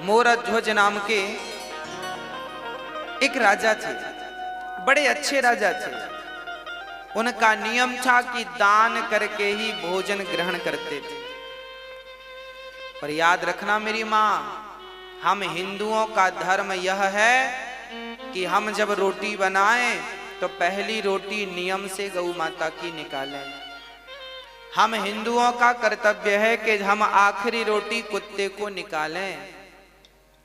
मोरध्वज नाम के एक राजा थे, बड़े अच्छे राजा थे। उनका नियम था कि दान करके ही भोजन ग्रहण करते थे। पर याद रखना मेरी मां, हम हिंदुओं का धर्म यह है कि हम जब रोटी बनाएं तो पहली रोटी नियम से गौ माता की निकालें। हम हिंदुओं का कर्तव्य है कि हम आखिरी रोटी कुत्ते को निकालें।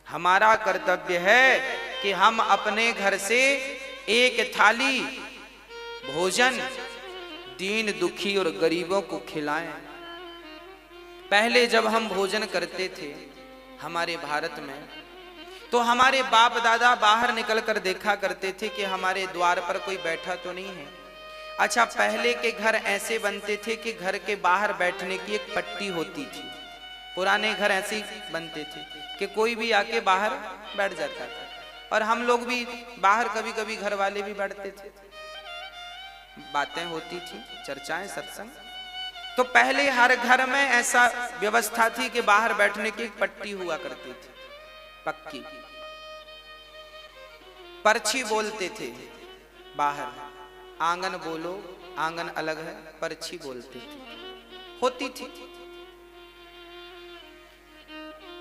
हमारा कर्तव्य है कि हम अपने घर से एक थाली भोजन दीन दुखी और गरीबों को खिलाएं। पहले जब हम भोजन करते थे हमारे भारत में, तो हमारे बाप दादा बाहर निकल कर देखा करते थे कि हमारे द्वार पर कोई बैठा तो नहीं है। अच्छा, पहले के घर ऐसे बनते थे कि घर के बाहर बैठने की एक पट्टी होती थी। पुराने घर ऐसे बनते थे कि कोई भी आके बाहर बैठ जाता था, और हम लोग भी बाहर कभी कभी घर वाले भी बैठते थे, बातें होती थी, चर्चाएं, सत्संग। तो पहले हर घर में ऐसा व्यवस्था थी कि बाहर बैठने की एक पट्टी हुआ करती थी, पक्की। पर्ची बोलते थे बाहर, आंगन बोलो, आंगन अलग है, पर्ची बोलते थे, होती थी।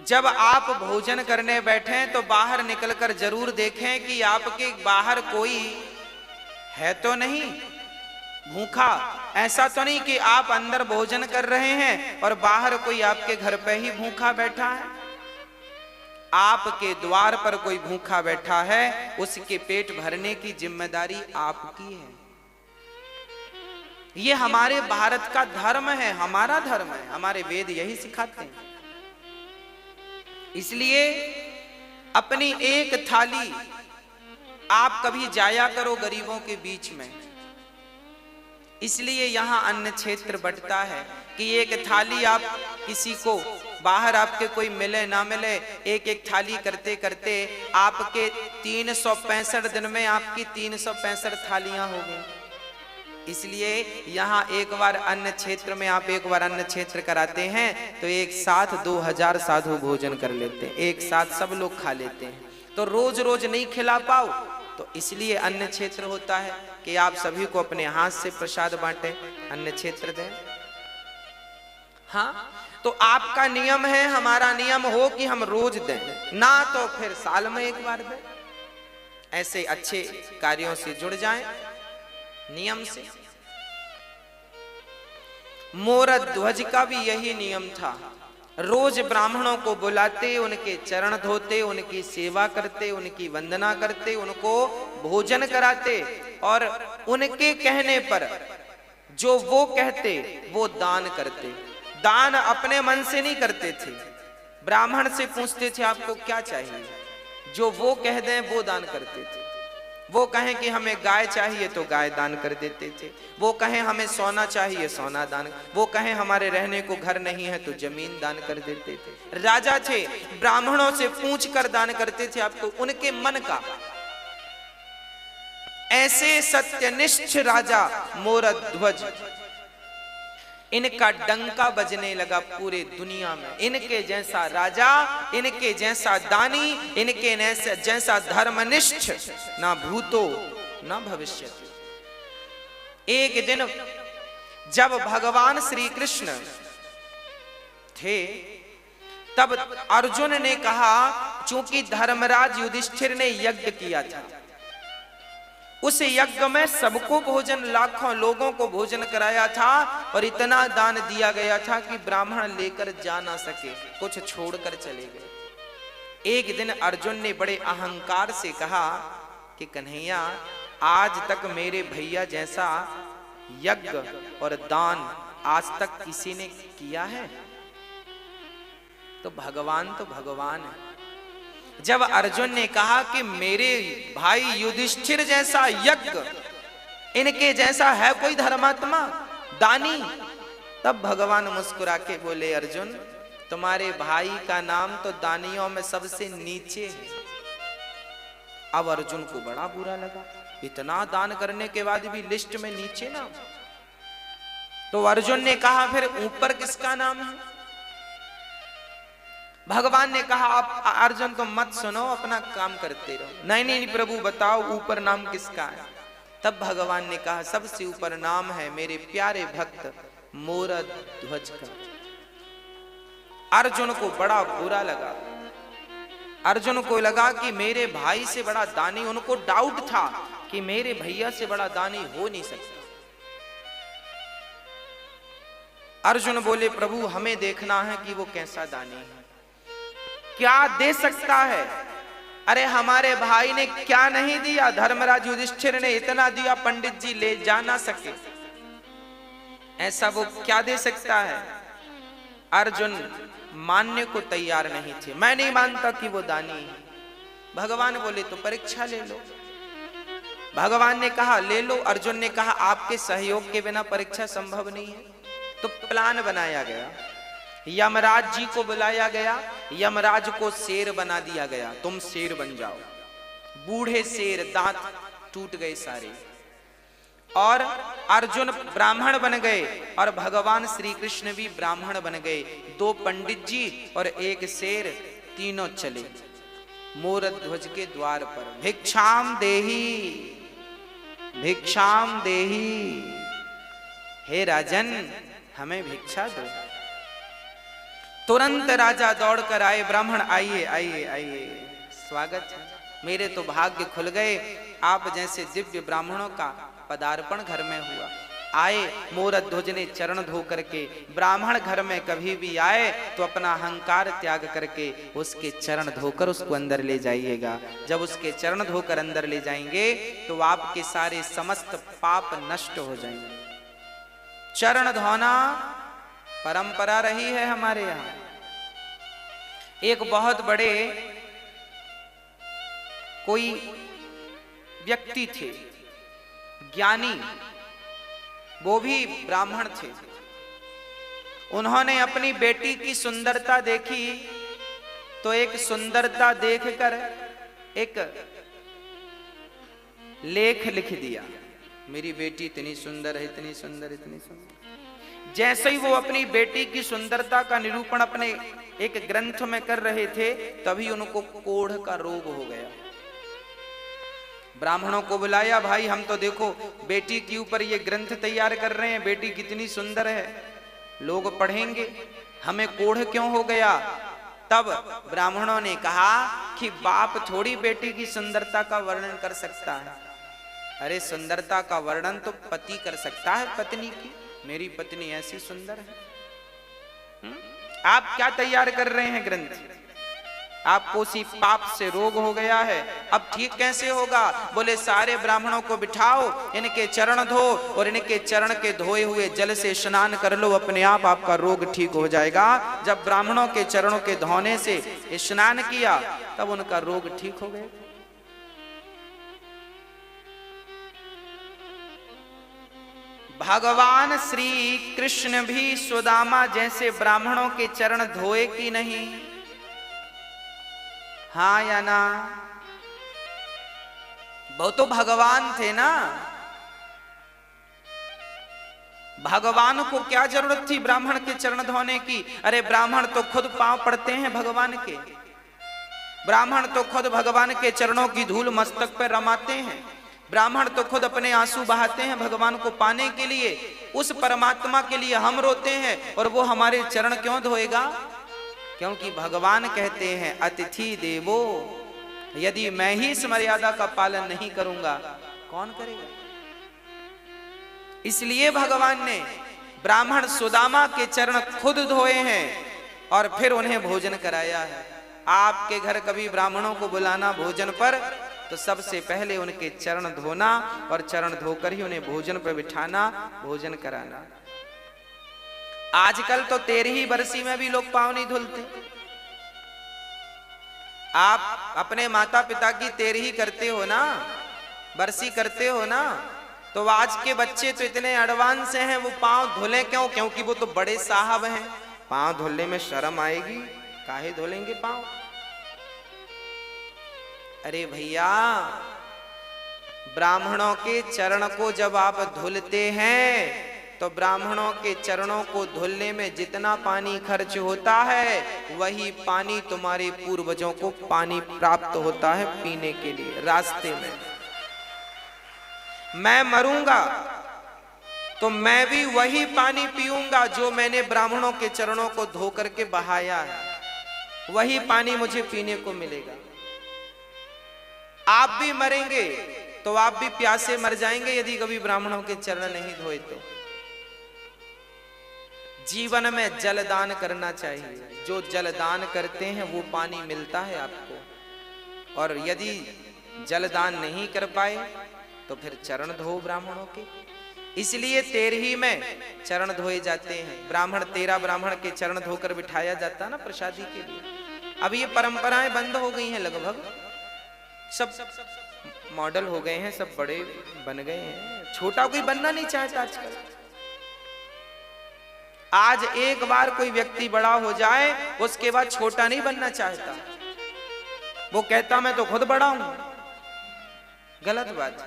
जब आप भोजन करने बैठे तो बाहर निकलकर जरूर देखें कि आपके बाहर कोई है तो नहीं भूखा। ऐसा तो नहीं कि आप अंदर भोजन कर रहे हैं और बाहर कोई आपके घर पे ही भूखा बैठा है। आपके द्वार पर कोई भूखा बैठा है, उसके पेट भरने की जिम्मेदारी आपकी है। ये हमारे भारत का धर्म है, हमारा धर्म है, हमारे वेद यही सिखाते हैं। इसलिए अपनी एक थाली आप कभी जाया करो गरीबों के बीच में। इसलिए यहां अन्न क्षेत्र बंटता है कि एक थाली आप किसी को बाहर आपके कोई मिले ना मिले, एक एक थाली करते करते आपके 365 दिन में आपकी 365 थालियां हो गई। इसलिए यहाँ एक बार अन्न क्षेत्र में आप एक बार अन्न क्षेत्र कराते हैं तो एक साथ 2000 साधु भोजन कर लेते हैं, एक साथ सब लोग खा लेते हैं। तो रोज रोज नहीं खिला पाओ, तो इसलिए अन्न क्षेत्र होता है कि आप सभी को अपने हाथ से प्रसाद बांटे, अन्न क्षेत्र दें। हाँ, तो आपका नियम है, हमारा नियम हो कि हम रोज दें, ना तो फिर साल में एक बार दें। ऐसे अच्छे कार्यों से जुड़ जाएं नियम से। मोरध्वज का भी यही नियम था। रोज ब्राह्मणों को बुलाते, उनके चरण धोते, उनकी सेवा करते, उनकी वंदना करते, उनको भोजन कराते, और उनके कहने पर जो वो कहते वो दान करते। दान अपने मन से नहीं करते थे, ब्राह्मण से पूछते थे आपको क्या चाहिए, जो वो कह दें वो दान करते थे। वो कहें कि हमें गाय चाहिए तो गाय दान कर देते थे, वो कहें हमें सोना चाहिए सोना दान, वो कहें हमारे रहने को घर नहीं है तो जमीन दान कर देते थे। राजा थे, ब्राह्मणों से पूछ कर दान करते थे आपको उनके मन का। ऐसे सत्यनिष्ठ राजा मोरध्वज, इनका डंका बजने लगा पूरे दुनिया में। इनके जैसा राजा, इनके जैसा दानी, इनके जैसा धर्मनिष्ठ ना भूतो ना भविष्य। एक दिन जब भगवान श्री कृष्ण थे तब अर्जुन ने कहा, चूंकि धर्मराज युधिष्ठिर ने यज्ञ किया था, उस यज्ञ में सबको भोजन, लाखों लोगों को भोजन कराया था, और इतना दान दिया गया था कि ब्राह्मण लेकर जा ना सके, कुछ छोड़कर चले गए। एक दिन अर्जुन ने बड़े अहंकार से कहा कि कन्हैया, आज तक मेरे भैया जैसा यज्ञ और दान आज तक किसी ने किया है? तो भगवान है। जब अर्जुन ने कहा कि मेरे भाई युधिष्ठिर जैसा यज्ञ, इनके जैसा है कोई धर्मात्मा दानी, तब भगवान मुस्कुरा के बोले, अर्जुन तुम्हारे भाई का नाम तो दानियों में सबसे नीचे है। अब अर्जुन को बड़ा बुरा लगा, इतना दान करने के बाद भी लिस्ट में नीचे नाम। तो अर्जुन ने कहा, फिर ऊपर किसका नाम है? भगवान ने कहा आप अर्जुन तो मत सुनो, अपना काम करते रहो। नहीं नहीं प्रभु बताओ ऊपर नाम किसका है? तब भगवान ने कहा सबसे ऊपर नाम है मेरे प्यारे भक्त मोरध्वज का। अर्जुन को बड़ा बुरा लगा। अर्जुन को लगा कि मेरे भाई से बड़ा दानी, उनको डाउट था कि मेरे भैया से बड़ा दानी हो नहीं सकता। अर्जुन बोले प्रभु हमें देखना है कि वो कैसा दानी है, क्या दे सकता है। अरे हमारे भाई ने क्या नहीं दिया, धर्मराज युधिष्ठिर ने इतना दिया पंडित जी ले जा ना सके, ऐसा वो क्या दे सकता है। अर्जुन मानने को तैयार नहीं थे। मैं नहीं मानता कि वो दानी है। भगवान बोले तो परीक्षा ले लो। भगवान ने कहा ले लो। अर्जुन ने कहा आपके सहयोग के बिना परीक्षा संभव नहीं है। तो प्लान बनाया गया, यमराज जी को बुलाया गया, यमराज को शेर बना दिया गया, तुम शेर बन जाओ। बूढ़े शेर, दांत टूट गए सारे, और अर्जुन ब्राह्मण बन गए और भगवान श्री कृष्ण भी ब्राह्मण बन गए। दो पंडित जी और एक शेर, तीनों चले मोरध्वज के द्वार पर। भिक्षाम देही, भिक्षाम देही, हे राजन हमें भिक्षा दो। तुरंत राजा दौड़ कर आए, ब्राह्मण आइए आइए आइए, स्वागत है, मेरे तो भाग्य खुल गए, आप जैसे दिव्य ब्राह्मणों का पदार्पण घर में हुआ। आए, मोरध्वज ने चरण धो करके, ब्राह्मण घर में कभी भी आए तो अपना अहंकार त्याग करके उसके चरण धोकर उसको अंदर ले जाइएगा। जब उसके चरण धोकर अंदर ले जाएंगे तो आपके सारे समस्त पाप नष्ट हो जाएंगे। चरण धोना परंपरा रही है हमारे यहां। एक बहुत बड़े कोई व्यक्ति थे, ज्ञानी, वो भी ब्राह्मण थे। उन्होंने अपनी बेटी की सुंदरता देखी तो एक सुंदरता देखकर एक लेख लिख दिया, मेरी बेटी इतनी सुंदर है, इतनी सुंदर, इतनी सुंदर। जैसे ही वो अपनी बेटी की सुंदरता का निरूपण अपने एक ग्रंथ में कर रहे थे तभी उनको कोढ़ का रोग हो गया। ब्राह्मणों को बुलाया, भाई हम तो देखो बेटी के ऊपर ये ग्रंथ तैयार कर रहे हैं, बेटी कितनी सुंदर है, लोग पढ़ेंगे, हमें कोढ़ क्यों हो गया। तब ब्राह्मणों ने कहा कि बाप थोड़ी बेटी की सुंदरता का वर्णन कर सकता है। अरे सुंदरता का वर्णन तो पति कर सकता है पत्नी की, मेरी पत्नी ऐसी सुंदर है। आप क्या तैयार कर रहे हैं ग्रंथ, आपको उसी पाप से रोग हो गया है, अब ठीक कैसे होगा। बोले सारे ब्राह्मणों को बिठाओ, इनके चरण धो और इनके चरण के धोए हुए जल से स्नान कर लो, अपने आप आपका रोग ठीक हो जाएगा। जब ब्राह्मणों के चरणों के धोने से स्नान किया तब उनका रोग ठीक हो गया। भगवान श्री कृष्ण भी सुदामा जैसे ब्राह्मणों के चरण धोए कि नहीं, हाँ या ना। वो तो भगवान थे ना, भगवान को क्या जरूरत थी ब्राह्मण के चरण धोने की। अरे ब्राह्मण तो खुद पांव पड़ते हैं भगवान के, ब्राह्मण तो खुद भगवान के चरणों की धूल मस्तक पर रमाते हैं, ब्राह्मण तो खुद अपने आंसू बहाते हैं भगवान को पाने के लिए। उस परमात्मा के लिए हम रोते हैं और वो हमारे चरण क्यों धोएगा। क्योंकि भगवान कहते हैं अतिथि देवो, यदि मैं ही इस मर्यादा का पालन नहीं करूंगा कौन करेगा। इसलिए भगवान ने ब्राह्मण सुदामा के चरण खुद धोए हैं और फिर उन्हें भोजन कराया है। आपके घर कभी ब्राह्मणों को बुलाना भोजन पर तो सबसे पहले उनके चरण धोना और चरण धोकर ही उन्हें भोजन पर बिठाना, भोजन कराना। आजकल तो 13ही बरसी में भी लोग पांव नहीं धुलते। आप अपने माता पिता की 13ही करते हो ना, बरसी करते हो ना, तो आज के बच्चे तो इतने एडवांस हैं, वो पांव धुले क्यों, क्योंकि वो तो बड़े साहब हैं, पांव धुलने में शर्म आएगी, काहे धुलेंगे पांव। अरे भैया, ब्राह्मणों के चरण को जब आप धुलते हैं तो ब्राह्मणों के चरणों को धुलने में जितना पानी खर्च होता है वही पानी तुम्हारे पूर्वजों को पानी प्राप्त होता है पीने के लिए रास्ते में। मैं मरूंगा तो मैं भी वही पानी पीऊंगा जो मैंने ब्राह्मणों के चरणों को धो करके बहाया है, वही पानी मुझे पीने को मिलेगा। आप भी मरेंगे तो आप भी प्यासे मर जाएंगे यदि कभी ब्राह्मणों के चरण नहीं धोए तो। जीवन में जलदान करना चाहिए, जो जलदान करते हैं वो पानी मिलता है आपको। और यदि जलदान नहीं कर पाए तो फिर चरण धो ब्राह्मणों के। इसलिए 13 में चरण धोए जाते हैं। ब्राह्मण 13 ब्राह्मण के चरण धोकर बिठाया जाता ना प्रसादी के लिए। अब ये परंपराएं बंद हो गई हैं, लगभग सब मॉडल हो गए हैं, सब बड़े बन गए हैं, छोटा कोई बनना नहीं चाहता आजकल। आज एक बार कोई व्यक्ति बड़ा हो जाए उसके बाद छोटा नहीं बनना चाहता, वो कहता मैं तो खुद बड़ा हूं। गलत बात।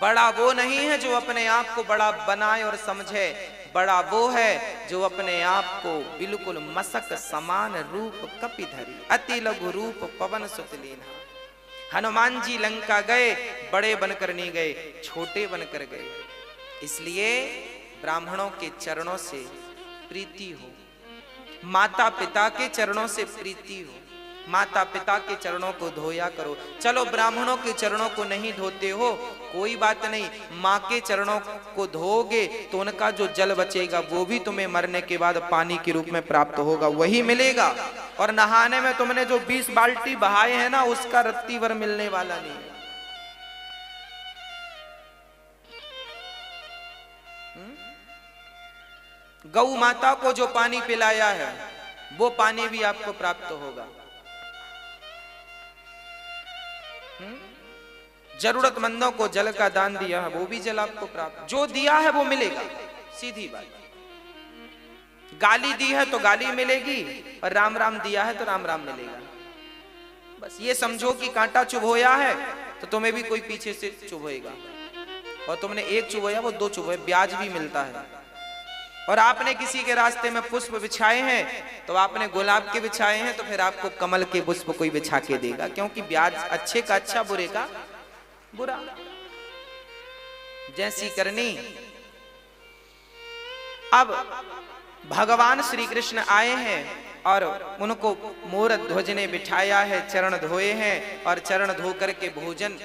बड़ा वो नहीं है जो अपने आप को बड़ा बनाए और समझे, बड़ा वो है जो अपने आप को बिल्कुल मसक समान रूप कपिधरी अति लघु रूप पवन सुत लीना। हनुमान जी लंका गए, बड़े बनकर नहीं गए, छोटे बनकर गए। इसलिए ब्राह्मणों के चरणों से प्रीति हो, माता पिता के चरणों से प्रीति हो, माता पिता के चरणों को धोया करो। चलो ब्राह्मणों के चरणों को नहीं धोते हो कोई बात नहीं, माँ के चरणों को धोगे तो उनका जो जल बचेगा वो भी तुम्हें मरने के बाद पानी के रूप में प्राप्त होगा, वही मिलेगा। और नहाने में तुमने जो 20 बाल्टी बहाए हैं ना उसका रत्ती भर मिलने वाला नहीं है। गौ माता को जो पानी पिलाया है वो पानी भी आपको प्राप्त होगा। जरूरतमंदों को जल का दान दिया है वो भी जल आपको प्राप्त, जो दिया है वो मिलेगा, सीधी बात। गाली दी है तो गाली मिलेगी और राम राम दिया है तो राम राम मिलेगा। बस ये समझो कि कांटा चुभोया है तो तुम्हें भी कोई पीछे से चुभोएगा, और तुमने एक चुभोया वो 2 चुभोए, ब्याज भी मिलता है। और आपने किसी के रास्ते में पुष्प बिछाए हैं तो आपने गुलाब के बिछाए हैं तो फिर आपको कमल के पुष्प कोई बिछा के देगा, क्योंकि ब्याज अच्छे का अच्छा बुरे का बुरा। जैसी करनी। अब भगवान श्री कृष्ण आए हैं और उनको मोर ध्वज ने बिठाया है, चरण धोए हैं और चरण धो करके भोजन।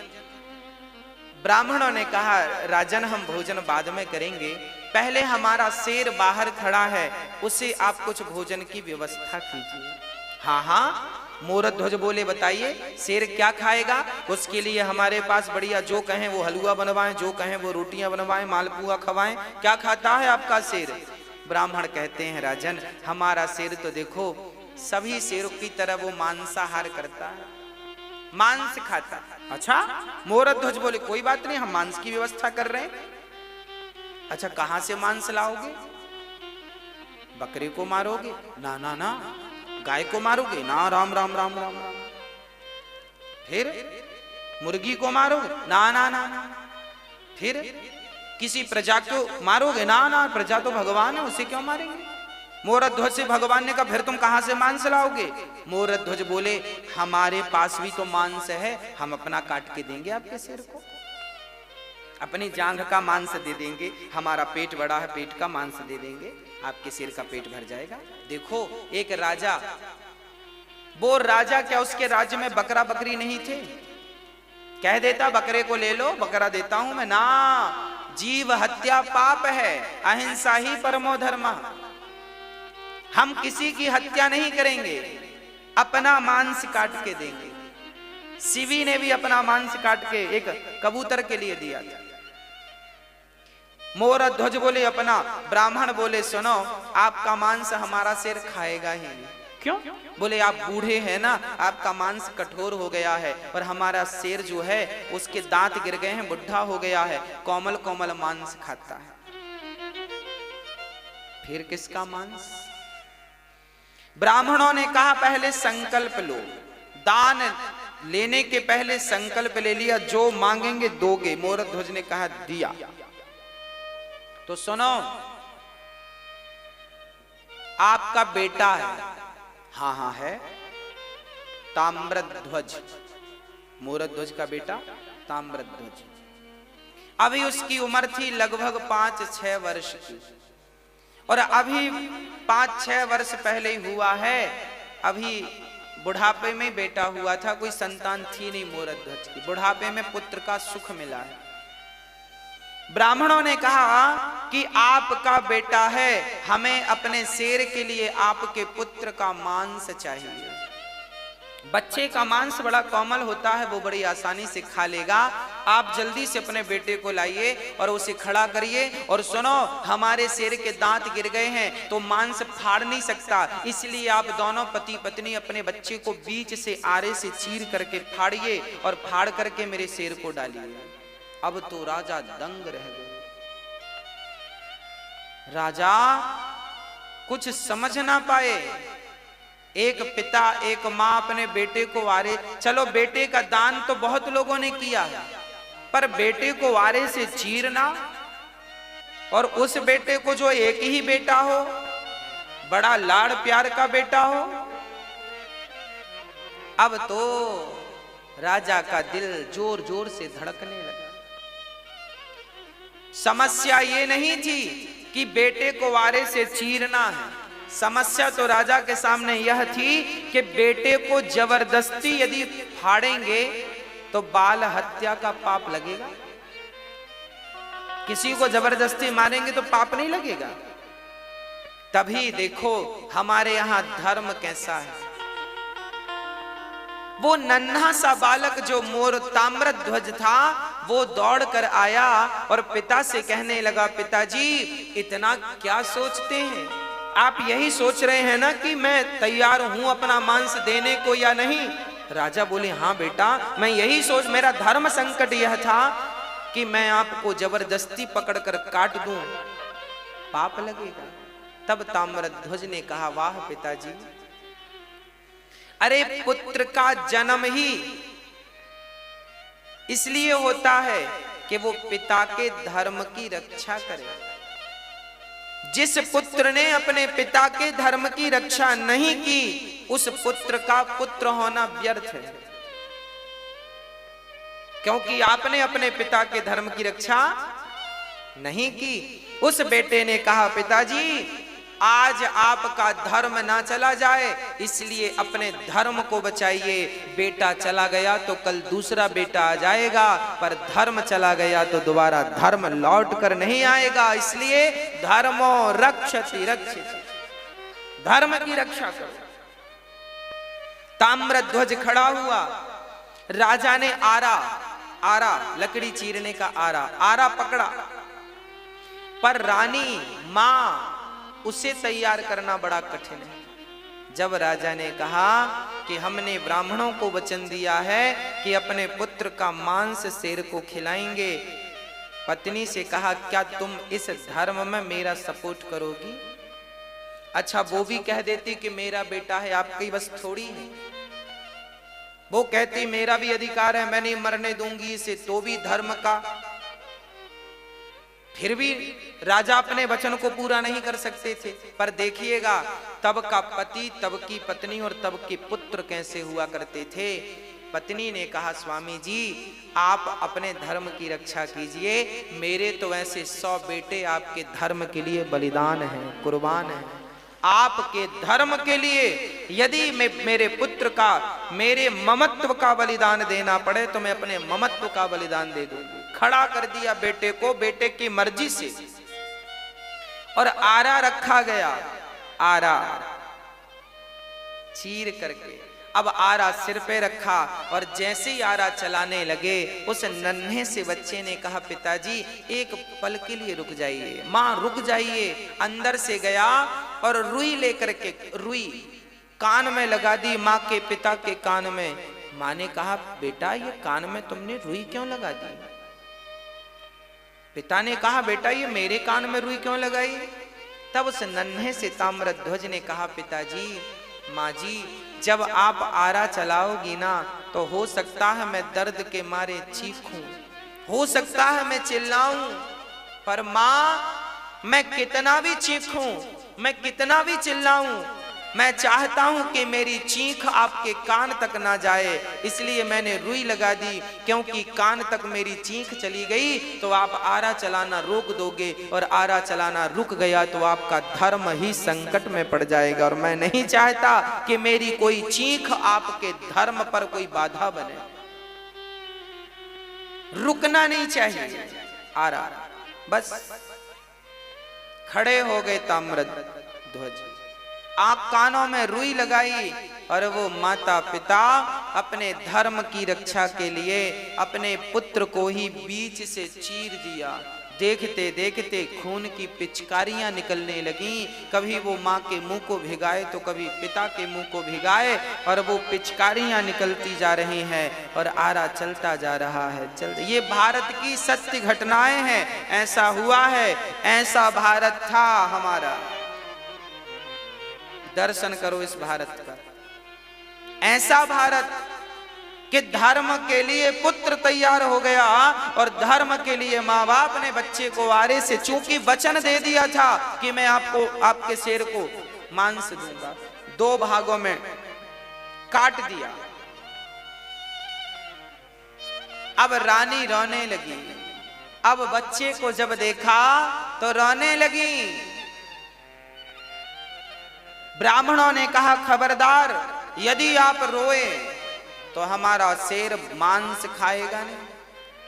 ब्राह्मणों ने कहा राजन हम भोजन बाद में करेंगे, पहले हमारा शेर बाहर खड़ा है उसे आप कुछ भोजन की व्यवस्था कीजिए। हाँ हाँ, मोरध्वज बोले बताइए शेर क्या खाएगा, उसके लिए हमारे पास बढ़िया जो कहें वो हलवा बनवाएं, जो कहें वो रोटियां बनवाएं, मालपुआ खवाएं। क्या खाता है आपका शेर? ब्राह्मण कहते हैं राजन हमारा शेर तो देखो सभी शेरों की तरह वो मांसाहार करता है, मांस खाता है। अच्छा, मोरध्वज बोले कोई बात नहीं हम मांस की व्यवस्था कर रहे हैं। अच्छा कहां से मांस लाओगे? बकरे को मारोगे? ना ना ना। गाय को मारोगे? ना। राम राम राम राम राम। फिर मुर्गी को मारोगे? ना ना ना ना। फिर किसी प्रजा को मारोगे? ना ना, प्रजा तो भगवान है उसे क्यों मारेंगे? मोरध्वज से भगवान ने कहा फिर तुम कहां से मांस लाओगे? मोरध्वज बोले हमारे पास भी तो मांस है, हम अपना काट के देंगे आपके सिर को, अपनी जांघ का मांस दे देंगे, हमारा पेट बड़ा है पेट का मांस दे देंगे, आपके सिर का पेट भर जाएगा। देखो एक राजा, वो राजा क्या उसके राज्य में बकरा बकरी नहीं थे? कह देता बकरे को ले लो, बकरा देता हूं मैं। ना, जीव हत्या पाप है, अहिंसा ही परमो धर्म। हम किसी की हत्या नहीं करेंगे, अपना मांस काट के देंगे। शिवी ने भी अपना मांस काट के एक कबूतर के लिए दिया था। मोरध्वज बोले अपना, ब्राह्मण बोले सुनो आपका मांस हमारा शेर खाएगा ही नहीं। क्यों? बोले आप बूढ़े हैं ना, आपका मांस कठोर हो गया है और हमारा शेर जो है उसके दांत गिर गए हैं, बुढ़ा हो गया है, कोमल कोमल मांस खाता है। फिर किसका मांस? ब्राह्मणों ने कहा पहले संकल्प लो, दान लेने के पहले संकल्प ले लिया जो मांगेंगे दोगे। मोरध्वज ने कहा दिया। तो सुनो, आपका बेटा है। हाँ हाँ है, ताम्रध्वज, मोरध्वज का बेटा ताम्रध्वज। अभी उसकी उम्र थी लगभग 5-6 वर्ष की, और अभी 5-6 वर्ष पहले ही हुआ है। अभी बुढ़ापे में बेटा हुआ था, कोई संतान थी नहीं मोरध्वज की। बुढ़ापे में पुत्र का सुख मिला है। ब्राह्मणों ने कहा कि आपका बेटा है, हमें अपने शेर के लिए आपके पुत्र का मांस चाहिए। बच्चे का मांस बड़ा कोमल होता है, वो बड़ी आसानी से खा लेगा। आप जल्दी से अपने बेटे को लाइए और उसे खड़ा करिए। और सुनो, हमारे शेर के दांत गिर गए हैं तो मांस फाड़ नहीं सकता, इसलिए आप दोनों पति पत्नी अपने बच्चे को बीच से आरे से चीर करके फाड़िए और फाड़ करके मेरे शेर को डालिए। अब तो राजा दंग रह गए। राजा कुछ समझ ना पाए। एक पिता एक मां अपने बेटे को वारे, चलो बेटे का दान तो बहुत लोगों ने किया, पर बेटे को वारे से चीरना, और उस बेटे को जो एक ही बेटा हो, बड़ा लाड़ प्यार का बेटा हो। अब तो राजा का दिल जोर जोर से धड़कने लगा। समस्या ये नहीं थी कि बेटे को वारे से चीरना है, समस्या तो राजा के सामने यह थी कि बेटे को जबरदस्ती यदि फाड़ेंगे तो बाल हत्या का पाप लगेगा। किसी को जबरदस्ती मारेंगे तो पाप नहीं लगेगा। तभी देखो हमारे यहां धर्म कैसा है। वो नन्हा सा बालक जो मोर ताम्रध्वज था, वो दौड़ कर आया और पिता से कहने लगा, पिताजी इतना क्या सोचते हैं? आप यही सोच रहे हैं ना कि मैं तैयार हूं अपना मांस देने को या नहीं? राजा बोले, हाँ बेटा, मैं यही सोच, मेरा धर्म संकट यह था कि मैं आपको जबरदस्ती पकड़कर काट दूं, पाप लगेगा। तब ताम्रध्वज ने कहा, वाह पिताजी, अरे पुत्र का जन्म ही इसलिए होता है कि वो पिता के धर्म की रक्षा करे। जिस पुत्र ने अपने पिता के धर्म की रक्षा नहीं की, उस पुत्र का पुत्र होना व्यर्थ है, क्योंकि आपने अपने पिता के धर्म की रक्षा नहीं की। उस बेटे ने कहा, पिताजी आज आपका धर्म ना चला जाए, इसलिए अपने धर्म को बचाइए। बेटा चला गया तो कल दूसरा बेटा आ जाएगा, पर धर्म चला गया तो दोबारा धर्म लौट कर नहीं आएगा। इसलिए धर्मो रक्षति रक्षित, धर्म की रक्षा करो। ताम्रध्वज खड़ा हुआ। राजा ने आरा लकड़ी चीरने का आरा पकड़ा, पर रानी मां उसे तैयार करना बड़ा कठिन है। जब राजा ने कहा कि हमने ब्राह्मणों को वचन दिया है कि अपने पुत्र का मांस शेर को खिलाएंगे, पत्नी से कहा, क्या तुम इस धर्म में मेरा सपोर्ट करोगी? अच्छा, वो भी कह देती कि मेरा बेटा है, आपकी बस थोड़ी है। वो कहती मेरा भी अधिकार है, मैं नहीं मरने दूंगी इसे, तो भी धर्म का। फिर भी राजा अपने वचन को पूरा नहीं कर सकते थे। पर देखिएगा, तब का पति, तब की पत्नी और तब के पुत्र कैसे हुआ करते थे। पत्नी ने कहा, स्वामी जी आप अपने धर्म की रक्षा कीजिए, मेरे तो ऐसे 100 बेटे आपके धर्म के लिए बलिदान हैं, कुर्बान हैं। आपके धर्म के लिए यदि मैं मेरे पुत्र का, मेरे ममत्व का बलिदान देना पड़े तो मैं अपने ममत्व का बलिदान दे दूंगी। खड़ा कर दिया बेटे को, बेटे की मर्जी से, और आरा रखा गया। आरा चीर करके अब आरा सिर पे रखा, और जैसे ही आरा चलाने लगे, उस नन्हे से बच्चे ने कहा, पिताजी एक पल के लिए रुक जाइए। मां रुक जाइए। अंदर से गया और रुई लेकर के, रुई कान में लगा दी मां के पिता के कान में। मां ने कहा, बेटा ये कान में तुमने रुई क्यों लगा दी? पिता ने कहा, बेटा ये मेरे कान में रुई क्यों लगाई? तब उस नन्हे से ताम्रध्वज ने कहा, पिताजी, माँ जी, जब आप आरा चलाओगी ना तो हो सकता है मैं दर्द के मारे चीखूं, हो सकता है मैं चिल्लाऊं, पर माँ मैं कितना भी चीखूं, मैं कितना भी चिल्लाऊं, मैं चाहता हूं कि मेरी चीख आपके कान तक ना जाए, इसलिए मैंने रुई लगा दी, क्योंकि कान तक मेरी चीख चली गई तो आप आरा चलाना रोक दोगे, और आरा चलाना रुक गया तो आपका धर्म ही संकट में पड़ जाएगा। और मैं नहीं चाहता कि मेरी कोई चीख आपके धर्म पर कोई बाधा बने, रुकना नहीं चाहिए आरा। बस खड़े हो गए ताम्रध्वज, आंख कानों में रुई लगाई, और वो माता पिता अपने धर्म की रक्षा के लिए अपने पुत्र को ही बीच से चीर दिया। देखते देखते खून की पिचकारियां निकलने लगीं, कभी वो माँ के मुंह को भिगाए तो कभी पिता के मुंह को भिगाए, और वो पिचकारियां निकलती जा रही हैं और आरा चलता जा रहा है। ये भारत की सत्य घटनाएं हैं, ऐसा हुआ है, ऐसा भारत था हमारा। दर्शन करो इस भारत का, ऐसा भारत कि धर्म के लिए पुत्र तैयार हो गया, और धर्म के लिए माँ बाप ने बच्चे को आरे से, चूंकि वचन दे दिया था कि मैं आपको, आपके शेर को मांस दूंगा, 2 भागों में काट दिया। अब रानी रोने लगी, अब बच्चे को जब देखा तो रोने लगी। ब्राह्मणों ने कहा खबरदार, यदि आप रोए तो हमारा शेर मांस खाएगा नहीं,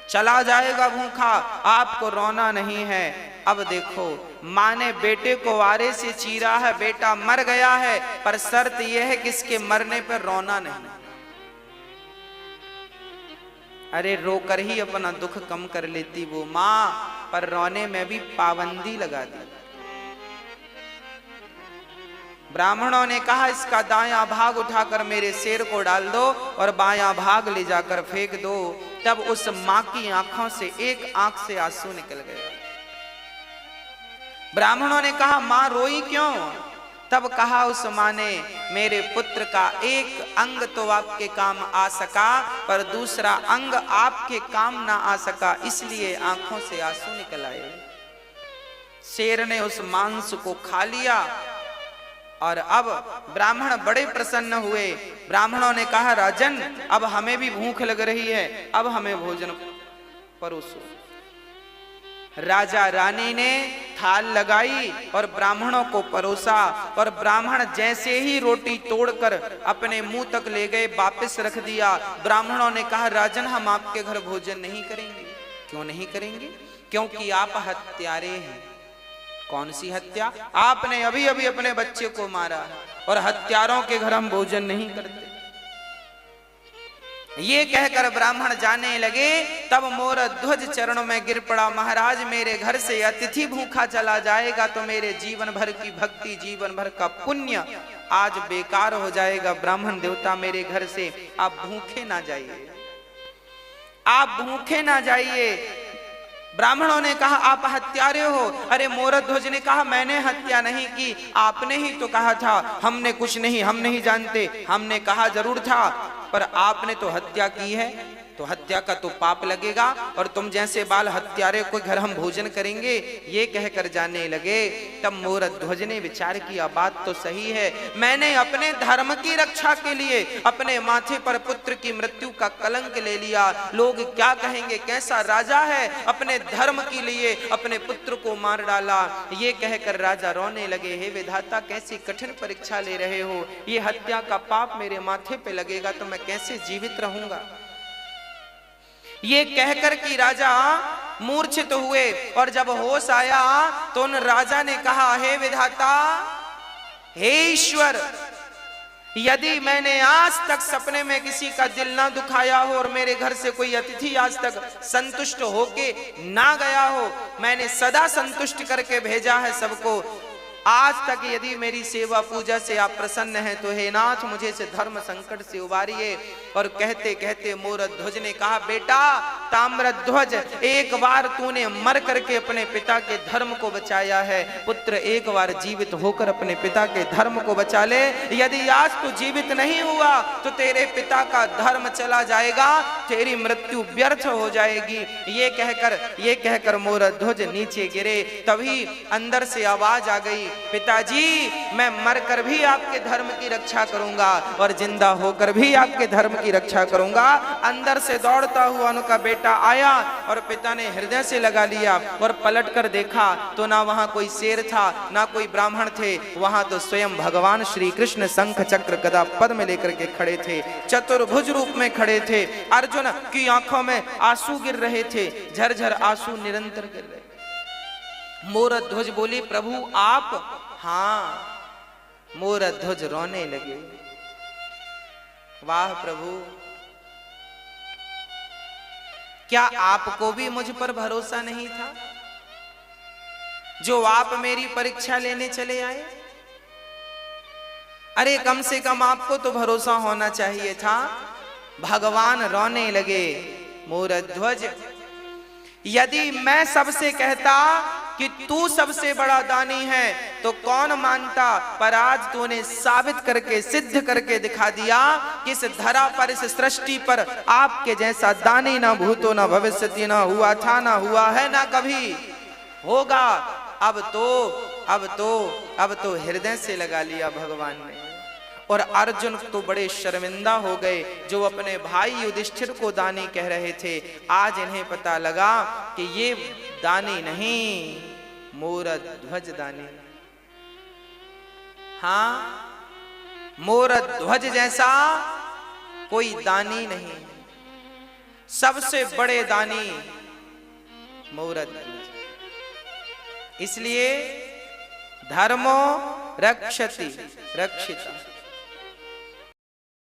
चला जाएगा भूखा, आपको रोना नहीं है। अब देखो, माँ ने बेटे को आरे से चीरा है, बेटा मर गया है, पर शर्त यह है कि इसके मरने पर रोना नहीं। अरे रोकर ही अपना दुख कम कर लेती वो माँ, पर रोने में भी पाबंदी लगा दी। ब्राह्मणों ने कहा इसका दायां भाग उठाकर मेरे शेर को डाल दो और बायां भाग ले जाकर फेंक दो। तब उस मां की आंखों से एक आंख से आंसू निकल गए। ब्राह्मणों ने कहा मां रोई क्यों? तब कहा उस मां ने, मेरे पुत्र का एक अंग तो आपके काम आ सका, पर दूसरा अंग आपके काम ना आ सका, इसलिए आंखों से आंसू निकल आए। शेर ने उस मांस को खा लिया और अब ब्राह्मण बड़े प्रसन्न हुए। ब्राह्मणों ने कहा राजन, अब हमें भी भूख लग रही है, अब हमें भोजन परोसो। राजा रानी ने थाल लगाई और ब्राह्मणों को परोसा, और ब्राह्मण जैसे ही रोटी तोड़कर अपने मुंह तक ले गए, वापस रख दिया। ब्राह्मणों ने कहा राजन, हम आपके घर भोजन नहीं करेंगे। क्यों नहीं करेंगे? क्योंकि आप हत्यारे हैं। कौन सी हत्या? आपने अभी अभी अपने बच्चे को मारा, और हत्यारों के घर हम भोजन नहीं करते। ये कहकर ब्राह्मण जाने लगे, तब मोरध्वज चरणों में गिर पड़ा। महाराज, मेरे घर से अतिथि भूखा चला जाएगा तो मेरे जीवन भर की भक्ति, जीवन भर का पुण्य आज बेकार हो जाएगा। ब्राह्मण देवता, मेरे घर से आप भूखे ना जाइए, आप भूखे ना जाइए। ब्राह्मणों ने कहा आप हत्यारे हो। अरे मोरध्वज ने कहा मैंने हत्या नहीं की, आपने ही तो कहा था। हमने कुछ नहीं, हम नहीं जानते। हमने कहा जरूर था, पर आपने तो हत्या की है, तो हत्या का तो पाप लगेगा, और तुम जैसे बाल हत्यारे को घर हम भोजन करेंगे, ये कहकर जाने लगे। तब मोरध्वज ने विचार किया, बात तो सही है, मैंने अपने धर्म की रक्षा के लिए अपने माथे पर पुत्र की मृत्यु का कलंक ले लिया। लोग क्या कहेंगे, कैसा राजा है, अपने धर्म के लिए अपने पुत्र को मार डाला। ये कहकर राजा रोने लगे, हे विधाता, कैसी कठिन परीक्षा ले रहे हो, ये हत्या का पाप मेरे माथे पे लगेगा तो मैं कैसे जीवित रहूंगा। ये कहकर कि राजा मूर्छित हुए, और जब होश आया तो उन राजा ने कहा, हे विधाता, हे ईश्वर, यदि मैंने आज तक सपने में किसी का दिल ना दुखाया हो और मेरे घर से कोई अतिथि आज तक संतुष्ट होके ना गया हो, मैंने सदा संतुष्ट करके भेजा है सबको, आज तक यदि मेरी सेवा पूजा से आप प्रसन्न हैं तो हे नाथ, मुझे से धर्म संकट से उबारिए। और कहते कहते मोरध्वज ने कहा, बेटा ताम्रध्वज, एक बार तूने मर करके अपने पिता के धर्म को बचाया है, पुत्र एक बार जीवित होकर अपने पिता के धर्म को बचा ले। यदि आज तू जीवित नहीं हुआ तो तेरे पिता का धर्म चला जाएगा, तेरी मृत्यु व्यर्थ हो जाएगी। ये कहकर मोरध्वज नीचे गिरे। तभी अंदर से आवाज आ गई, पिताजी मैं मरकर भी आपके धर्म की रक्षा करूंगा और जिंदा होकर भी आपके धर्म की रक्षा करूंगा। अंदर से दौड़ता हुआ उनका बेटा आया और पिता ने हृदय से लगा लिया और पलट कर देखा तो ना वहां कोई शेर था, ना कोई ब्राह्मण थे, वहां तो स्वयं भगवान श्री कृष्ण शंख चक्र गदा पद्म लेकर के खड़े थे, चतुर्भुज रूप में खड़े थे। अर्जुन की आंखों में आंसू गिर रहे थे, झरझर आंसू निरंतर गिर रहे। मोरध्वज बोले, प्रभु आप? हाँ। मोरध्वज रोने लगे, वाह प्रभु, क्या आपको भी मुझ पर भरोसा नहीं था जो आप मेरी परीक्षा लेने चले आए? अरे कम से कम आपको तो भरोसा होना चाहिए था। भगवान रोने लगे, मोरध्वज यदि मैं सबसे कहता कि तू सबसे बड़ा दानी है तो कौन मानता, पर आज तूने साबित करके सिद्ध करके दिखा दिया कि इस धरा पर, इस सृष्टि पर आपके जैसा दानी ना भूतो ना भविष्यति, ना हुआ था, ना हुआ है, ना कभी होगा। अब तो हृदय से लगा लिया भगवान ने। और अर्जुन तो बड़े शर्मिंदा हो गए, जो अपने भाई युधिष्ठिर को दानी कह रहे थे। आज इन्हें पता लगा कि ये दानी नहीं, मोरध्वज दानी। हाँ, मोरध्वज जैसा कोई दानी नहीं, सबसे बड़े दानी मोरध्वज। इसलिए धर्मो रक्षति रक्षिता।